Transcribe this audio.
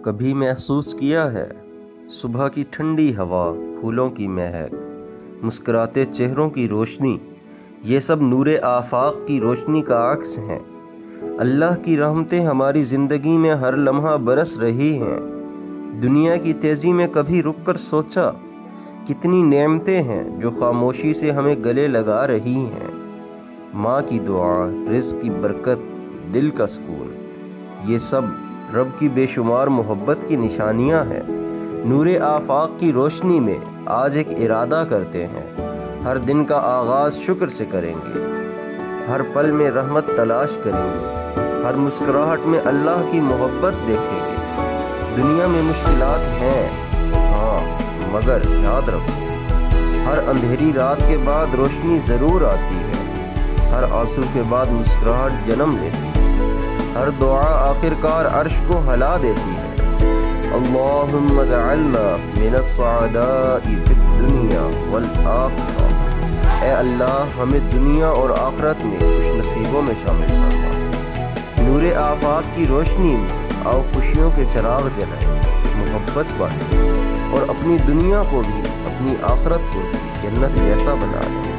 کبھی محسوس کیا ہے صبح کی ٹھنڈی ہوا، پھولوں کی مہک، مسکراتے چہروں کی روشنی، یہ سب نور آفاق کی روشنی کا عکس ہیں۔ اللہ کی رحمتیں ہماری زندگی میں ہر لمحہ برس رہی ہیں۔ دنیا کی تیزی میں کبھی رک کر سوچا کتنی نعمتیں ہیں جو خاموشی سے ہمیں گلے لگا رہی ہیں۔ ماں کی دعا، رزق کی برکت، دل کا سکون، یہ سب رب کی بے شمار محبت کی نشانیاں ہیں۔ نور آفاق کی روشنی میں آج ایک ارادہ کرتے ہیں، ہر دن کا آغاز شکر سے کریں گے، ہر پل میں رحمت تلاش کریں گے، ہر مسکراہٹ میں اللہ کی محبت دیکھیں گے۔ دنیا میں مشکلات ہیں ہاں، مگر یاد رکھو ہر اندھیری رات کے بعد روشنی ضرور آتی ہے، ہر آنسو کے بعد مسکراہٹ جنم لیتی ہے، ہر دعا آخرکار عرش کو ہلا دیتی ہے۔ اللہم اجعلنا من السعداء فی الدنیا والآخرہ، اے اللہ ہمیں دنیا اور آخرت میں خوش نصیبوں میں شامل فرما۔ نور آفاق کی روشنی میں آؤ خوشیوں کے چراغ جلائیں، محبت بانٹیں اور اپنی دنیا کو بھی اپنی آخرت کو بھی جنت جیسا بنا لیں۔